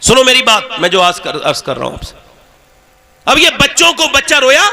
सुनो मेरी बात, मैं जो अर्ज कर रहा हूं आपसे। अब ये बच्चों को, बच्चा रोया,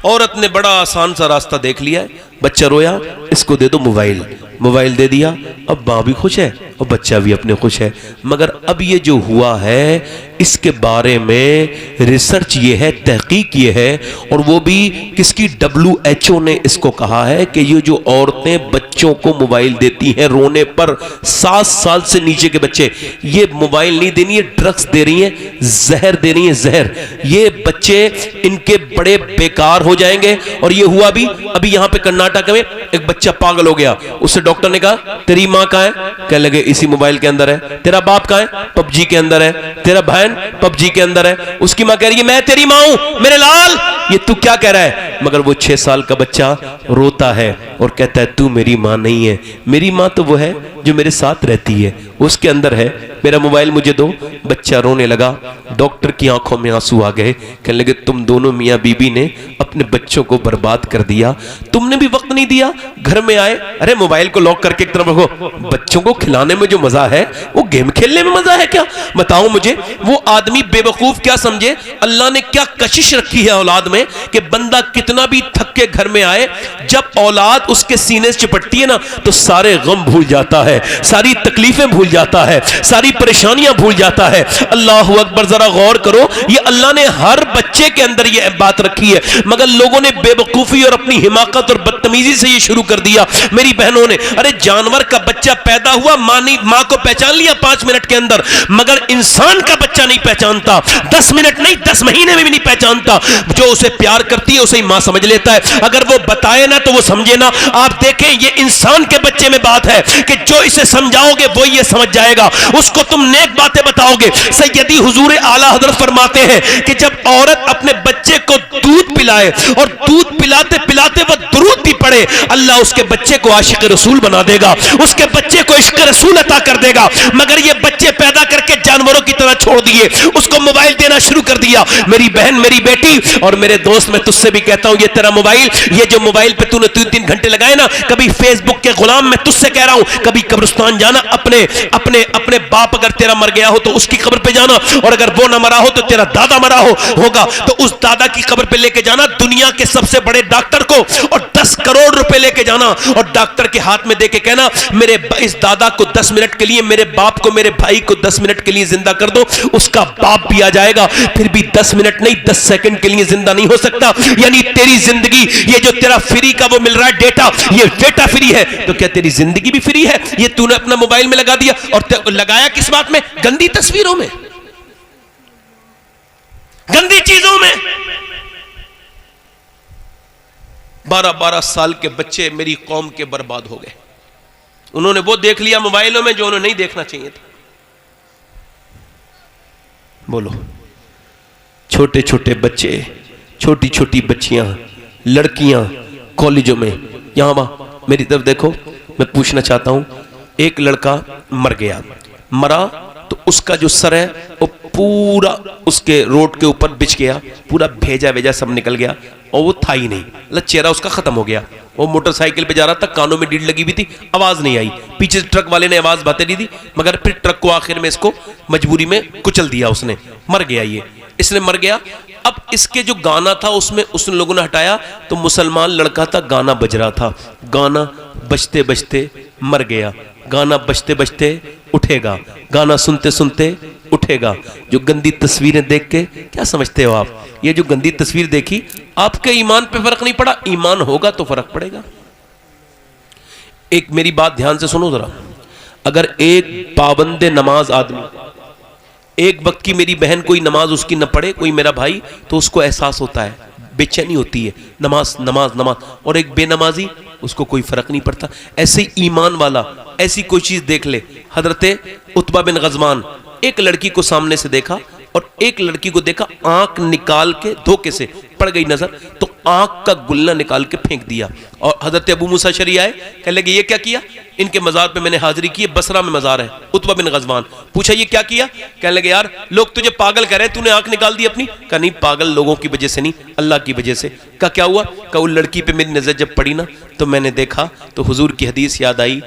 औरत ने बड़ा आसान सा रास्ता देख लिया है, बच्चा रोया, इसको दे दो मोबाइल, मोबाइल दे दिया, अब माँ भी खुश है और बच्चा भी अपने खुश है। मगर अब ये जो हुआ है इसके बारे में रिसर्च ये है, तहकीक ये है, और वो भी किसकी, WHO ने इसको कहा है कि ये जो औरतें बच्चों को मोबाइल देती हैं रोने पर, 7 साल से नीचे के बच्चे, ये मोबाइल नहीं देनी है, ड्रग्स दे रही हैं, जहर दे रही हैं, जहर। ये बच्चे इनके बड़े बेकार हो जाएंगे। और ये हुआ भी अभी यहां पे कर्नाटक में एक बच्चा पागल हो गया, उससे डॉक्टर ने कहा तेरी मां कहां है, कहने लगे इसी मोबाइल के अंदर है। तेरा बाप कहां है, PUBG के अंदर है। तेरा बहन PUBG के अंदर है। उसकी मां कह रही है मैं तेरी मां हूं मेरे लाल, ये तू क्या कह रहा है। मगर वो 6 साल का बच्चा रोता है और कहता है तू मेरी मां नहीं है, मेरी मां तो वो है जो मेरे साथ रहती है, उसके अंदर है, मेरा मोबाइल मुझे दो। बच्चा रोने लगा, डॉक्टर की आंखों में आंसू आ गए, कहने लगे तुम दोनों मियां बीबी ने अपने बच्चों को बर्बाद कर दिया, तुमने भी वक्त नहीं दिया। घर में आए, अरे मोबाइल को लॉक करके एक तरफ रखो, बच्चों को खिलाने में जो मजा है वो गेम खेलने में मजा है क्या, बताओ मुझे। वो आदमी बेवकूफ क्या समझे, अल्लाह ने क्या कशिश रखी है औलाद में कि बंदा कितना भी थक के घर में आए, जब औलाद उसके सीने से चिपटती है ना तो सारे गम भूल जाता है, सारी तकलीफें भूल जाता है, सारी परेशानियां भूल जाता है। अल्लाह अकबर, जरा गौर करो, ये अल्लाह ने हर बच्चे के अंदर ये बात रखी है, मगर लोगों ने बेवकूफी और अपनी हिमाकत और बदतमीजी से ये शुरू कर दिया। मेरी बहनों ने, अरे जानवर का बच्चा पैदा हुआ, मां को पहचान लिया 5 मिनट के अंदर, मगर इंसान का बच्चा नहीं पहचानता, 10 मिनट नहीं 10 महीने में भी नहीं पहचानता। जो उसे प्यार करती है उसे ही मां समझ लेता है, अगर वो बताए ना तो वो समझे ना। आप देखें ये इंसान के बच्चे में बात है कि जो इसे समझाओगे वो ये समझ जाएगा, उसको तुम नेक बातें बताओगे। सैयदी हुजूर आला हजरत फरमाते हैं कि जब औरत अपने बच्चे को दूध पिलाए और दूध पिलाते पिलाते वो दुरूद भी पढ़े, अल्लाह उसके बच्चे को आशिक रसूल बना देगा, उसके बच्चे को इश्क रसूल अता कर देगा। मगर ये बच्चे पैदा करके जानवरों की तरह छोड़ दिए, उसको मोबाइल देना शुरू कर दिया। मेरी बहन, मेरी बेटी और मेरे दोस्त, मैं तुझसे भी कहता हूं, ये तेरा मोबाइल, ये जो मोबाइल पे तूने 3 घंटे लगाए ना, कभी फेसबुक के गुलाम, मैं तुझसे कह रहा हूं, कभी कब्रिस्तान जाना, अपने अपने अपने बाप अगर तेरा मर गया हो तो उसकी कब्र पे जाना, और अगर वो ना मरा हो तो तेरा दादा मरा होगा तो उस दादा की कब्र पे लेके जाना दुनिया के सबसे बड़े डॉक्टर को, और 10 करोड़ रुपए लेके जाना और डॉक्टर के हाथ में देके कहना मेरे इस दादा को 10 मिनट के लिए, मेरे बाप को, मेरे भाई को 10 मिनट के लिए जिंदा कर दो। उसका बाप भी आ जाएगा, फिर भी 10 मिनट नहीं 10 सेकंड के लिए जिंदा नहीं हो सकता। यानी तेरी जिंदगी, ये जो तेरा फ्री का वो मिल रहा है डेटा, ये डेटा फ्री है, तो क्या तेरी जिंदगी भी फ्री है? ये तूने अपना मोबाइल में लगा दिया, और लगाया किस बात में? गंदी तस्वीरों में, गंदी चीजों में। 12-12 साल के बच्चे मेरी कौम के बर्बाद हो गए, उन्होंने वो देख लिया मोबाइलों में जो उन्हें नहीं देखना चाहिए था। बोलो, छोटे छोटे बच्चे, छोटी छोटी बच्चियां, लड़कियां कॉलेजों में, यहां वहां, मेरी तरफ देखो, मैं पूछना चाहता हूं, एक लड़का मर गया, मरा तो उसका जो सर है वो पूरा उसके रोड के ऊपर बिछ गया, पूरा भेजा भेजा सब निकल गया, और वो था ही नहीं, मतलब चेहरा उसका खत्म हो गया। वो मोटरसाइकिल पे जा रहा था, कानों में लीड लगी हुई थी, आवाज नहीं आई, पीछे ट्रक वाले ने आवाज बता दी, मगर फिर ट्रक को आखिर में इसको मजबूरी में कुचल दिया, उसने मर गया, ये इसने मर गया। अब इसके जो गाना था उसमें उन लोगों ने हटाया, तो मुसलमान लड़का था, गाना बज रहा था, गाना बजते बजते मर गया, गाना बजते बजते उठेगा, गाना सुनते सुनते उठेगा। जो गंदी तस्वीरें देख के क्या समझते हो आप? ये जो गंदी तस्वीर देखी, आपके ईमान पे फर्क नहीं पड़ा, ईमान होगा तो फर्क पड़ेगा। एक मेरी बात ध्यान से सुनो जरा, अगर एक पाबंदे नमाज आदमी, एक वक्त की मेरी बहन कोई नमाज उसकी न पढ़े, कोई मेरा भाई, तो उसको एहसास होता है, बेचैनी होती है, नमाज नमाज नमाज, और एक बेनमाजी, उसको कोई फर्क नहीं पड़ता। ऐसे ईमान वाला ऐसी कोई चीज देख ले, हजरते उतबा बिन गजवान, एक लड़की को सामने से देखा और एक लड़की को देखा, आंख निकाल के धोखे से पड़ गई नजर, तो आंख का गुल्ला निकाल के फेंक दिया। और हजरत अबू मूसा अशअरी आए, कहने लगे ये क्या किया? इनके मजार पे मैंने हाजिरी की, बसरा में मजार है, उतबा बिन गजवान। पूछा ये क्या किया? कहने लगे यार लोग तुझे पागल कह रहे हैं, तूने आंख निकाल दी अपनी। कहा नहीं, पागल लोगों की वजह से नहीं, अल्लाह की वजह से। कहा क्या हुआ? कहा वो लड़की पे मेरी नजर जब पड़ी ना तो मैंने देखा तो हुजूर की हदीस याद आई,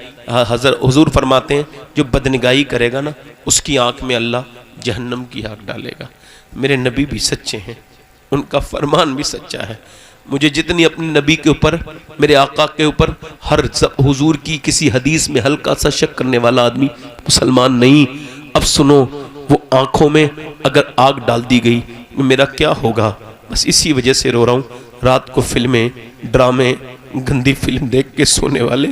हुजूर फरमाते हैं जो बदनिगाही करेगा ना उसकी आंख में अल्लाह जहन्नम की आग डालेगा। मेरे नबी भी सच्चे हैं, उनका फरमान भी सच्चा है। मुझे जितनी अपने नबी के ऊपर, मेरे आका के ऊपर, हर हुजूर की किसी हदीस में हल्का सा शक करने वाला आदमी मुसलमान नहीं। अब सुनो, वो आंखों में अगर आग डाल दी गई मेरा क्या होगा? बस इसी वजह से रो रहा हूँ। रात को फिल्में, ड्रामे, गंदी फिल्म देख के सोने वाले,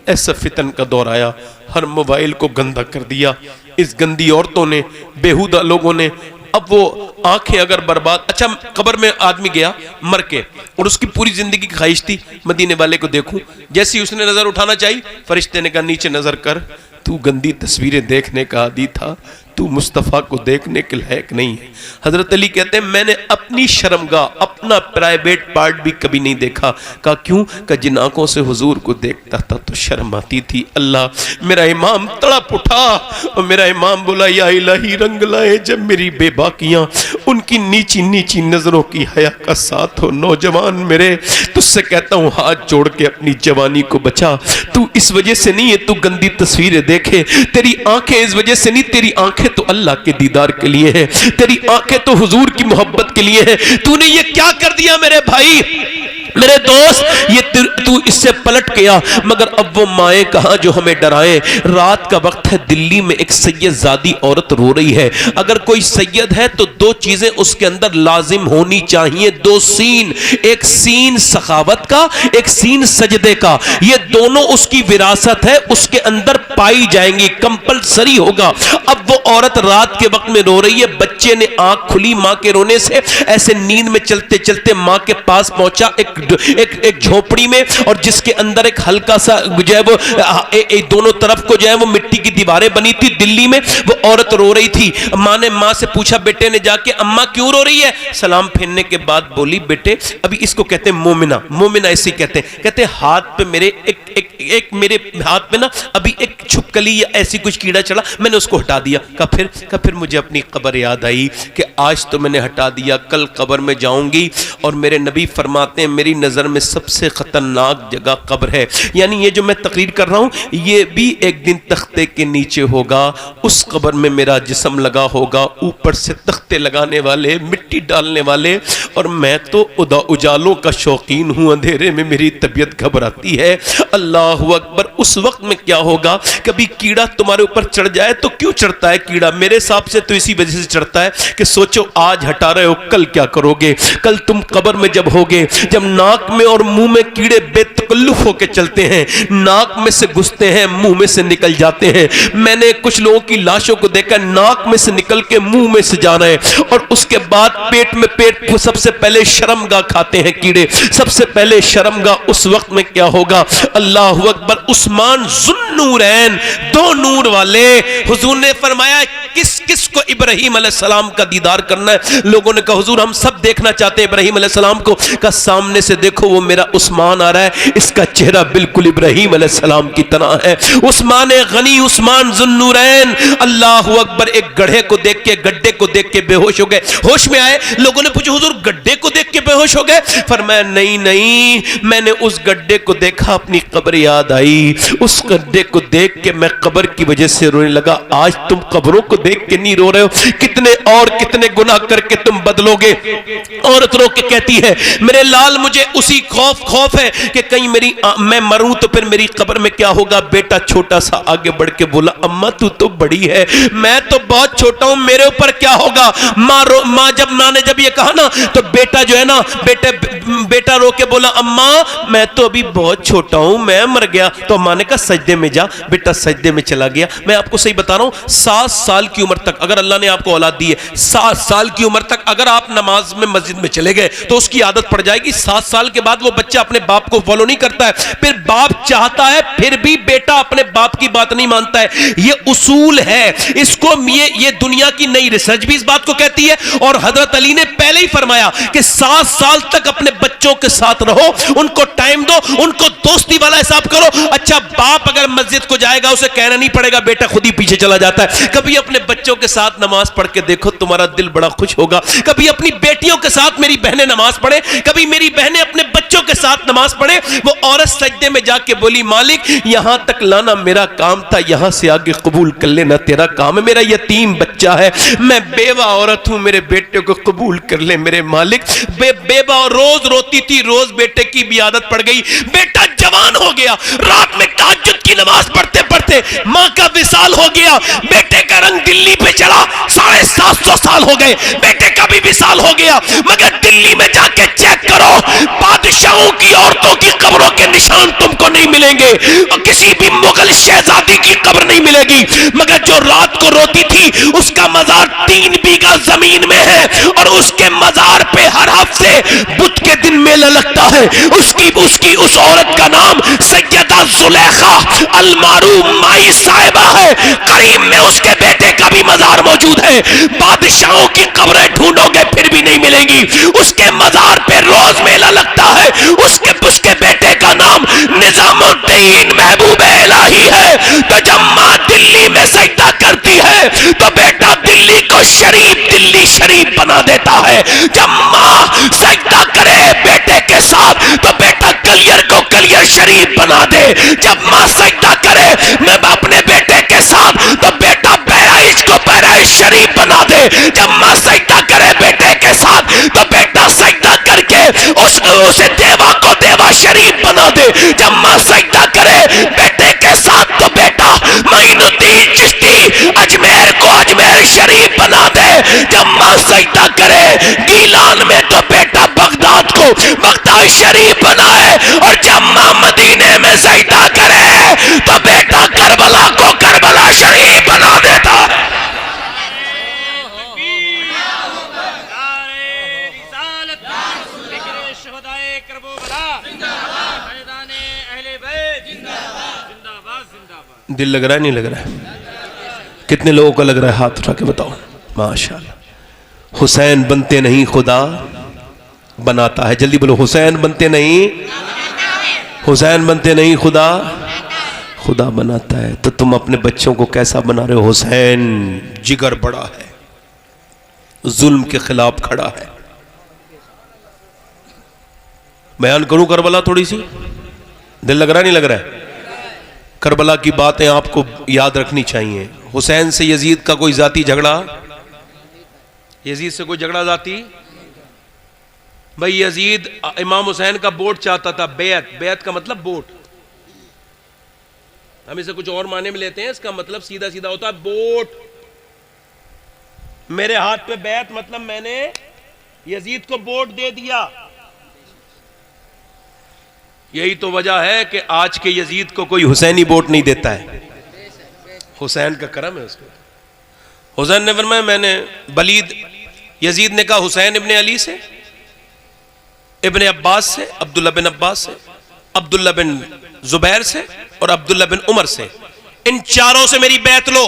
ऐसा फितन का दौर आया, हर मोबाइल को गंदा कर दिया इस गंदी औरतों ने, बेहुदा लोगों ने। अब वो आंखें अगर बर्बाद, अच्छा कब्र में आदमी गया मर के और उसकी पूरी जिंदगी की ख्वाहिश थी मदीने वाले को देखूं, जैसी उसने नजर उठाना चाहिए फरिश्ते ने कहा नीचे नजर कर, तू गंदी तस्वीरें देखने का आदी था, तू मुस्तफ़ा को देखने के लायक नहीं है। हजरत अली कहते हैं मैंने अपनी शर्मगाह, अपना प्राइवेट पार्ट भी कभी नहीं देखा। कहा क्यों? का जिन आंखों से हुजूर को देखता था तो शर्म आती थी। अल्लाह, मेरा इमाम तड़प उठा और मेरा इमाम बोला या इलाही रंग लाए जब मेरी बेबाकियां उनकी नीची नीची नजरों की हया का साथ हो। नौजवान मेरे, तुझसे कहता हूं हाथ जोड़ के अपनी जवानी को बचा। तू इस वजह से नहीं है तू गंदी तस्वीरें देखे, तेरी आंखें इस वजह से नहीं, तेरी आंखें तो अल्लाह के दीदार के लिए है, तेरी आंखें तो हुजूर की मोहब्बत के लिए है। तूने ये क्या कर दिया मेरे भाई, मेरे दोस्त? ये तू इससे पलट गया। मगर अब वो माए कहां जो हमें डराए। रात का वक्त है, दिल्ली में एक सैयदजादी औरत रो रही है। अगर कोई सैयद है तो दो चीजें उसके अंदर लाजिम होनी चाहिए, दो सीन, एक सीन सखावत का, एक सीन सजदे का। ये दोनों उसकी विरासत है, उसके अंदर पाई जाएंगी, कंपलसरी होगा। अब वो औरत रात के वक्त में रो रही है, बच्चे ने आंख खुली मां के रोने से, ऐसे नींद में चलते चलते मां के पास पहुंचा, एक झोपड़ी में, और जिसके अंदर एक हल्का सा जो है वो दोनों तरफ को जो है वो मिट्टी की दीवारें बनी थी। दिल्ली में वो औरत रो रही थी। मां से पूछा बेटे ने जाके, अम्मा क्यों रो रही है? सलाम फेरने के बाद बोली बेटे, अभी इसको कहते हैं मोमिना, मोमिना ऐसे कहते हैं, कहते हाथ पे मेरे एक मेरे हाथ में ना अभी एक छुपकली या ऐसी कुछ कीड़ा चढ़ा, मैंने उसको हटा दिया। का फिर मुझे अपनी कब्र याद आई कि आज तो मैंने हटा दिया, कल कब्र में जाऊंगी। और मेरे नबी फरमाते हैं मेरी नज़र में सबसे खतरनाक जगह कब्र है। यानी ये जो मैं तकरीर कर रहा हूँ ये भी एक दिन तख्ते के नीचे होगा, उस कब्र में मेरा जिस्म लगा होगा, ऊपर से तख्ते लगाने वाले, मिट्टी डालने वाले, और मैं तो उजालों का शौकीन हूँ, अंधेरे में मेरी तबीयत घबराती है। अल्लाहु अकबर। उस वक्त में क्या होगा? कभी कीड़ा तुम्हारे ऊपर चढ़ जाए तो क्यों चढ़ता है कीड़ा? मेरे हिसाब से तो इसी वजह से चढ़ता है कि सोचो आज हटा रहे हो, कल क्या करोगे? कल तुम कब्र में जब होगे, जब नाक में और मुंह में कीड़े बेतकल्लुफ होकर चलते हैं, नाक में से घुसते हैं, मुंह में से निकल जाते हैं। मैंने कुछ लोगों की लाशों को देखा, नाक में से निकल के मुंह में से जा रहे हैं, और उसके बाद पेट में सबसे पहले शर्मगाह खाते हैं कीड़े, सबसे पहले शर्मगाह। उस वक्त में क्या होगा? अल्लाहु अकबर। उस्मान ज़ुन्नूरैन, दो नूर वाले, हुजूर ने फरमाया किस किस को इब्राहीम अलैहिस्सलाम का दीदार करना है? लोगों ने कहा हुजूर हम सब देखना चाहते हैं इब्राहीम अलैहिस्सलाम को। का सामने से देखो वो मेरा उस्मान आ रहा है, इसका चेहरा बिल्कुल इब्राहीम अलैहिस्सलाम की तरह है। उस्मान गनी, उस्मान ज़ुन्नूरैन। अल्लाहु अकबर। एक गड्ढे को देख के, गड्ढे को देख के बेहोश हो गए, होश में आए। लोगों ने पूछा हुजूर गड्ढे को देख के बेहोश हो गए? फरमाया नहीं, मैंने उस गड्ढे को देखा, अपनी कब्र याद आई, उस गड्ढे को देख के मैं कब्र की वजह से रोने लगा। आज तुम कब्रों को देख के नहीं रो रहे हो, कितने और कितने गुनाह करके तुम बदलोगे? औरत रो के कहती है मेरे लाल मुझे उसी खौफ है कि कहीं मैं मरूं तो फिर मेरी कब्र में क्या होगा? बेटा छोटा सा आगे बढ़ के बोला अम्मा तू तो बड़ी है, मैं तो बहुत छोटा हूं, मेरे ऊपर क्या होगा? मां ने जब ये कहा ना तो बेटा जो है ना, बेटा रो के बोला अम्मा मैं तो अभी बहुत छोटा हूं, मैं मर गया। तो मां ने कहा सजदे में जा। बेटा सजदे में चला गया। मैं आपको सही बता रहा हूं, 7 साल की उम्र तक अगर अल्लाह ने आपको औलाद दी है, 7 साल की उम्र तक अगर आप नमाज में मस्जिद में चले गए तो उसकी आदत पड़ जाएगी। 7 साल के बाद वो बच्चा अपने बाप को फॉलो नहीं करता है, फिर बाप चाहता है फिर भी बेटा अपने बाप की बात नहीं मानता है। ये उसूल है, इसको ये दुनिया की नई रिसर्च भी इस बात को कहती है। और हजरत अली ने पहले ही फरमाया कि 7 साल तक अपने बच्चों के साथ रहो, उनको टाइम दो, उनको दोस्ती वाला हिसाब करो। अच्छा बाप अगर मस्जिद को जाएगा उसे कहना नहीं पड़ेगा, बेटा खुद ही पीछे चला जाता है। कभी अपने बच्चों के साथ नमाज पढ़ के देखो, तुम्हारा दिल बड़ा खुश होगा। कभी अपनी बेटियों के साथ मेरी बहनें नमाज पढ़े, कभी मेरी बहनें अपने बच्चों के साथ नमाज पढ़े। वो औरत सजदे में जाके बोली, मालिक यहां तक लाना मेरा काम था, यहां से आगे कबूल कर लेना तेरा काम है। मेरा यतीम बच्चा है, मैं बेवा औरत हूं, मेरे बेटे को कबूल कर ले मेरे मालिक। बेवा और रोज रोती थी, रोज बेटे की भी आदत पड़ गई। बेटा जवान हो गया, रात में तहज्जुद की नमाज पढ़ते पढ़ते मां का विसाल हो गया। बेटे का रंग दिल्ली पे चढ़ा, 750 साल हो गए, बेटे का भी विसाल हो गया। मगर दिल्ली में जाके चेक करो, बादशाहों की औरतों की कब्रों के निशान तुमको नहीं मिलेंगे, और किसी भी मुगल शहजादी की कब्र नहीं मिलेगी। मगर जो रात को रोती थी उसका मजार 3 बीघा जमीन में है, और उसके मजार पे हर हफ्ते बुध के दिन मेला लगता है। उसकी उस औरत का नाम सैयदा जुलेखा अलमारूफ माई साहिबा है। करीब में उसके बेटे का भी मजार मौजूद है। बादशाहों की कब्रें ढूंढोगे फिर भी नहीं मिलेंगी, उसके मजार पे रोज मेला लगता है। उसके बेटे का नाम निजामुद्दीन महबूब इलाही है। तो जब मां दिल्ली में सजदा करती है तो बेटा दिल्ली को दिल्ली शरीफ बना देता है। जब मां सजदा करे बेटे के साथ तो बेटा कलियर को कलियर शरीफ बना दे। जब मां सजदा करे मैं अपने बेटे के साथ तो बेटा बहराइच को बहराइच शरीफ बना दे। जब मां सजदा करे बेटे के साथ तो बेटा सजदा करके उसे देवा को देवा शरीफ बना दे। जब मां सजदा करे बेटे के साथ तो बेटा मोइनुद्दीन चिश्ती अजमेर को अजमेर शरीफ बना दे। जब मां सजदा करे गीलान में तो बेटा बगदाद को बगदाद शरीफ बनाए। और जब मां मदीने में सजदा करे तो बेटा करबला को करबला शरीफ बना देता है। दिल लग रहा है नहीं लग रहा है? कितने लोगों का लग रहा है? हाथ उठा के बताओ। माशाअल्लाह। हुसैन बनते नहीं खुदा बनाता है। जल्दी बोलो, हुसैन बनते नहीं, हुसैन बनते नहीं खुदा खुदा बनाता है। तो तुम अपने बच्चों को कैसा बना रहे हो? हुसैन जिगर बड़ा है, जुल्म के खिलाफ खड़ा है। बयान करूं करबला थोड़ी सी? दिल लग रहा नहीं लग रहा है? करबला की बातें आपको याद रखनी चाहिए। हुसैन से यजीद का कोई जाती झगड़ा, यजीद से कोई झगड़ा जाती? भाई यजीद इमाम हुसैन का वोट चाहता था, बेयत। बेयत का मतलब वोट, हम इसे कुछ और माने में लेते हैं। इसका मतलब सीधा सीधा होता है वोट। मेरे हाथ पे बेयत मतलब मैंने यजीद को वोट दे दिया। यही तो वजह है कि आज के यजीद को कोई हुसैनी वोट नहीं देता है। हुसैन का करम है उसको। हुसैन ने फरमाया, मैंने बलीद, यजीद ने कहा हुसैन इब्ने अली से, इब्ने अब्बास से, अब्दुल्ला बिन अब्बास से, अब्दुल्ला बिन जुबैर से और अब्दुल्ला बिन उमर से, इन चारों से मेरी बैत लो।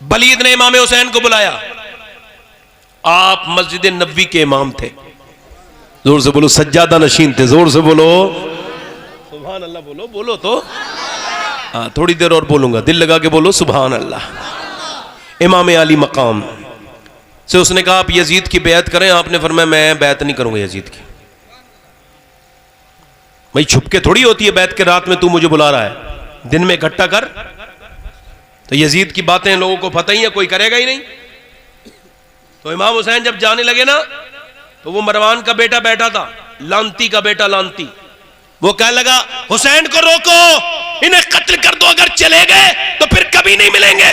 बलीद ने इमाम हुसैन को बुलाया। आप मस्जिद नबवी के इमाम थे। जोर से बोलो, सज्जादा नशीन थे। जोर से बोलो सुभान अल्लाह। बोलो बोलो तो। हाँ, थोड़ी देर और बोलूंगा, दिल लगा के बोलो सुभान अल्लाह। इमाम अली मकाम से उसने कहा आप यजीद की बैत करें। आपने फरमाया मैं बैत नहीं करूंगा यजीद की। भाई छुपके थोड़ी होती है बैत के, रात में तू मुझे बुला रहा है, दिन में इकट्ठा कर। तो यजीद की बातें लोगों को पता ही है, कोई करेगा ही नहीं। तो इमाम हुसैन जब जाने लगे ना, तो वो मरवान का बेटा बैठा था, लांती का बेटा लांती। वो कहने लगा हुसैन को रोको, इन्हें कत्ल कर दो, अगर चले गए तो फिर कभी नहीं मिलेंगे।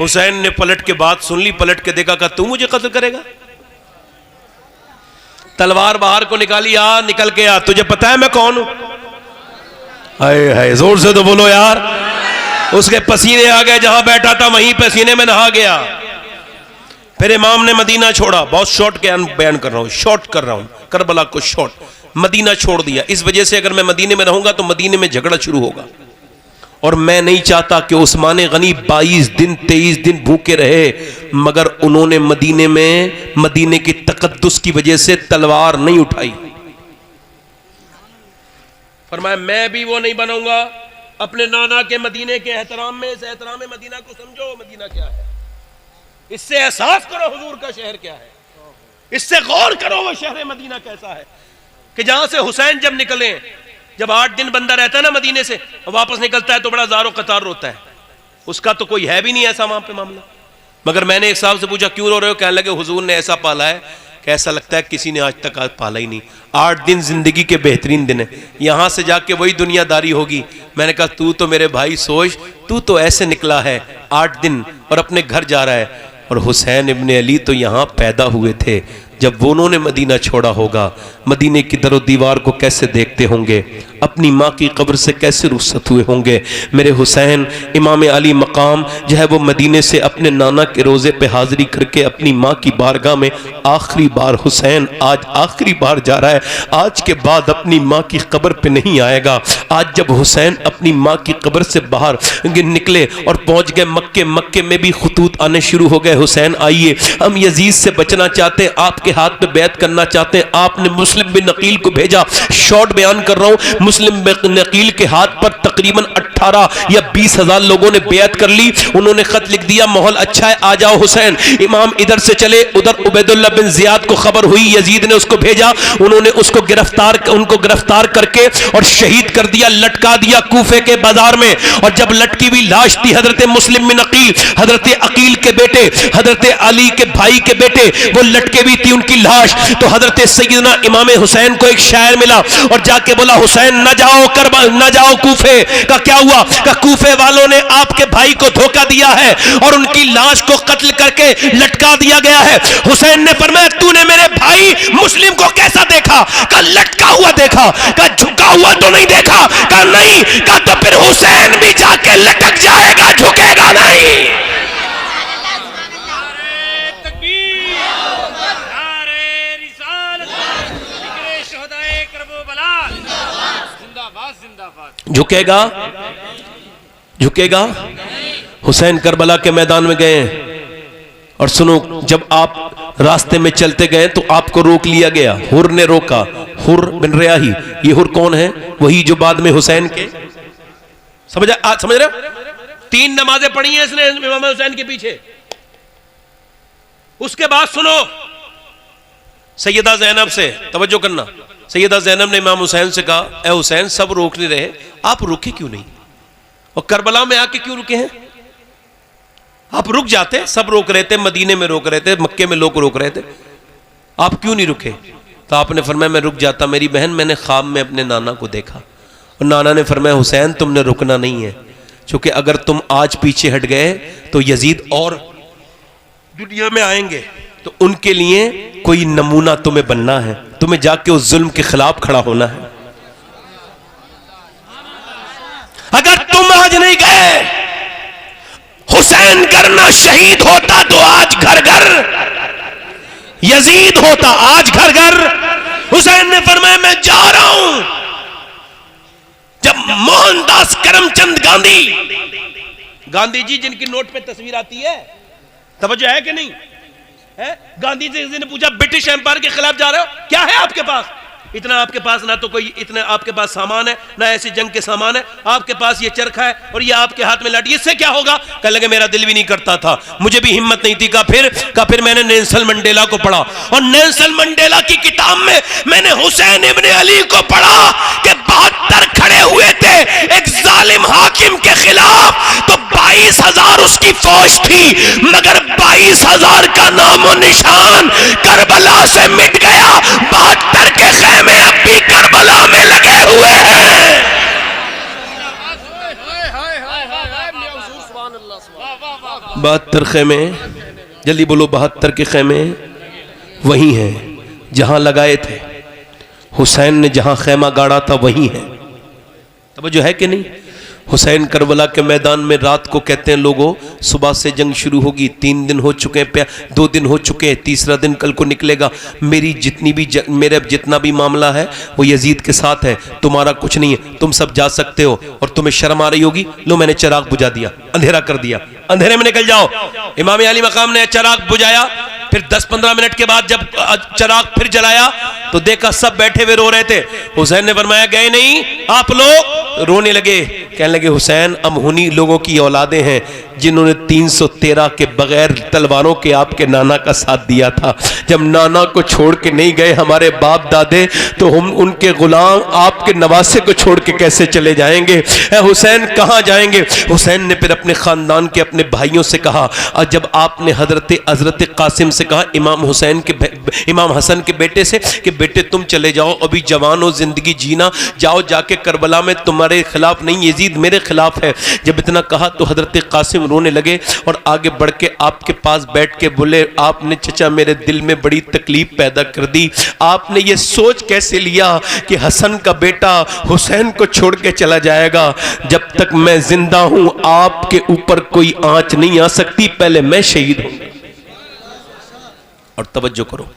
हुसैन ने पलट के बात सुन ली, पलट के देखा, तू मुझे कत्ल करेगा? तलवार बाहर को निकाली, आ निकल के आ, तुझे पता है मैं कौन हूं? हाय हाय, जोर से तो बोलो यार। उसके पसीने आ गए, जहां बैठा था वहीं पसीने में नहा गया। फिर इमाम ने मदीना छोड़ा। बहुत शॉर्ट बयान कर रहा हूं, शॉर्ट कर रहा हूं, करबला को शॉर्ट। मदीना छोड़ दिया इस वजह से अगर मैं मदीने में रहूंगा तो मदीने में झगड़ा शुरू होगा, और मैं नहीं चाहता कि उस्मान गनी 22 दिन 23 दिन भूखे रहे, मगर उन्होंने मदीने में मदीने की तकद्दुस की वजह से तलवार नहीं उठाई। फरमाया मैं भी वो नहीं बनाऊंगा। अपने नाना के मदीने के एहतराम में, इस एहतराम में मदीना को समझो, मदीना क्या है, इससे एहसास करो हुजूर का शहर क्या है, इससे गौर करो वो शहर मदीना कैसा है। कि जहां से हुसैन जब निकले, जब 8 दिन बंदा रहता है ना मदीने से, वापस निकलता है तो बड़ा ज़ारो कतार रोता है। उसका तो कोई है भी नहीं ऐसा वहां पे मामला। मगर मैंने एक साहब से पूछा क्यों रो रहे हो? कहने लगे हुजूर ने ऐसा पाला है कि ऐसा लगता है किसी ने आज तक पाला ही नहीं। 8 दिन जिंदगी के बेहतरीन दिन है, यहां से जाके वही दुनियादारी होगी। मैंने कहा तू तो मेरे भाई सोच, तू तो ऐसे निकला है 8 दिन और अपने घर जा रहा है। और हुसैन इब्ने अली तो यहां पैदा हुए थे। जब वो उन्होंने मदीना छोड़ा होगा, मदीने की दरो दीवार को कैसे देखते होंगे, अपनी माँ की कब्र से कैसे रुखसत हुए होंगे। मेरे हुसैन इमाम अली मकाम जो है वो मदीने से अपने नाना के रोज़े पे हाज़िरी करके अपनी माँ की बारगाह में आखिरी बार, हुसैन आज आखिरी बार जा रहा है, आज के बाद अपनी माँ की कब्र पे नहीं आएगा। आज जब हुसैन अपनी माँ की कब्र से बाहर निकले और पहुँच गए मक्के, मक्के में भी खुतूत आने शुरू हो गए, हुसैन आइए हम यजीद से बचना चाहते हैं, आपके हाथ पे बैत करना चाहते हैं। आपने मुस्लिम बिन नकील को भेजा, शॉर्ट बयान कर रहा हूं, मुस्लिम बिन नकील के हाथ पर तकरीबन 18 या 20 हजार लोगों ने बैत कर ली। उन्होंने खत लिख दिया माहौल अच्छा है आ जाओ हुसैन। इमाम इधर से चले, उधर उबैदुल्लाह बिन जियाद को खबर हुई, यजीद ने उसको भेजा, उन्होंने उसको उनको गिरफ्तार करके और शहीद कर दिया, लटका दिया कूफे के बाजार में। और जब लटकी हुई लाश थी हजरत मुस्लिम बिन नकील, हजरत अकील के बेटे, हजरत अली के भाई के बेटे, वो लटके हुई थी उनकी लाश। तो हजरत सैयदना इमाम हुसैन को एक शायर मिला और जाके बोला हुसैन न जाओ करबला, न जाओ कूफे। का क्या हुआ? का कूफे वालों ने आपके भाई को धोखा दिया है और उनकी लाश को कत्ल करके लटका दिया गया है। हुसैन ने फरमाया तूने मेरे भाई मुस्लिम को कैसा देखा? का लटका हुआ देखा, का झुका हुआ तो नहीं देखा? का नहीं, का तो फिर हुसैन भी जाके लटक जाएगा, झुकेगा नहीं। झुकेगा? झुकेगा? हुसैन करबला के मैदान में गए और सुनो, जब आप रास्ते में चलते गए तो आपको रोक लिया गया, हुर ने रोका, हुर बिन रियाही। ये हुर कौन है? वही जो बाद में हुसैन के समझ रहे हो? 3 नमाजें पढ़ी हैं इसने इमाम हुसैन के पीछे। उसके बाद सुनो, सैयदा ज़ैनब से तवज्जो करना, सैयदा ज़ैनब ने इमाम हुसैन से कहा ए हुसैन सब रोक नहीं रहे, आप रुके क्यों नहीं? और करबला में आके क्यों रुके हैं? आप रुक जाते, सब रोक रहे थे, मदीने में रोक रहे थे, मक्के में लोग रोक रहे थे, आप क्यों नहीं रुके? तो आपने फरमाया मैं रुक जाता, मेरी बहन मैंने ख्वाब में अपने नाना को देखा और नाना ने फरमाया हुसैन तुमने रुकना नहीं है, क्योंकि अगर तुम आज पीछे हट गए तो यजीद और दुनिया में आएंगे, तो उनके लिए कोई नमूना तुम्हें बनना है, तुम्हें जाके उस जुल्म के खिलाफ खड़ा होना है। अगर तुम आज नहीं गए, हुसैन करना शहीद होता तो आज घर घर यजीद होता, आज घर घर। हुसैन ने फरमाया मैं जा रहा हूं। जब मोहनदास करमचंद गांधी जी जिनकी नोट पे तस्वीर आती है, तवज्जो है कि नहीं है? गांधी जी ने पूछा ब्रिटिश एम्पायर के खिलाफ जा रहे हो, क्या है आपके पास? इतना आपके पास ना तो कोई इतने आपके पास सामान है, ना ऐसी जंग के सामान है, आपके पास ये चरखा है और ये आपके हाथ में लाठी, इससे क्या होगा? कहने लगे मेरा दिल भी नहीं करता था, मुझे भी हिम्मत नहीं थी। का फिर मैंने नेल्सन मंडेला को पढ़ा और नेल्सन मंडेला की किताब में मैंने हुसैन इब्ने अली को पढ़ा कि 72 खड़े हुए थे एक जालिम हाकिम के खिलाफ, तो 22,000 उसकी फौज थी, मगर 22,000 का नामो निशान करबला से मिट गया। 72 के खेमे अब भी करबला में लगे हुए हैं। 72 खेमे, जल्दी बोलो, 72 के खेमे वही हैं जहां लगाए थे हुसैन ने, जहां खेमा गाड़ा था वही है। तवज्जो है कि नहीं? हुसैन करबला के मैदान में रात को कहते हैं लोगों सुबह से जंग शुरू होगी, 3 दिन हो चुके हैं, 2 दिन हो चुके हैं, तीसरा दिन कल को निकलेगा। मेरी मेरा जितना भी मामला है वो यजीद के साथ है, तुम्हारा कुछ नहीं है, तुम सब जा सकते हो। और तुम्हें शर्म आ रही होगी, लो मैंने चिराग बुझा दिया, अंधेरा कर दिया, अंधेरे में निकल जाओ। इमाम अली मकाम ने चिराग बुझाया, फिर 10-15 मिनट के बाद जब चिराग फिर जलाया तो देखा सब बैठे हुए रो रहे थे। हुसैन ने फरमाया गए नहीं आप लोग? रोने लगे, कहने लगे हुसैन हम उन्हीं लोगों की औलादे हैं जिन्होंने 313 के बगैर तलवारों के आपके नाना का साथ दिया था। जब नाना को छोड़ के नहीं गए हमारे बाप दादे, तो हम उनके गुलाम आपके नवासे को छोड़ के कैसे चले जाएंगे? हुसैन कहाँ जाएंगे? हुसैन ने फिर अपने खानदान के अपने भाइयों से कहा, और जब आपने हजरत कासिम से कहा, इमाम हसन के बेटे से, कि बेटे तुम चले जाओ, अभी जवान हो, जिंदगी जीना, जाओ जाके करबला में तुम्हारे खिलाफ नहीं, यजीद मेरे खिलाफ है। जब इतना कहा तो हजरत कासिम रोने लगे और आगे बढ़ के आपके पास बैठ के बोले, आपने चचा मेरे दिल में बड़ी तकलीफ पैदा कर दी। आपने ये सोच कैसे लिया कि हसन का बेटा हुसैन को छोड़ के चला जाएगा? जब तक मैं जिंदा हूं आपके ऊपर कोई आंच नहीं आ सकती, पहले मैं शहीद हूं। और तवज्जो करो,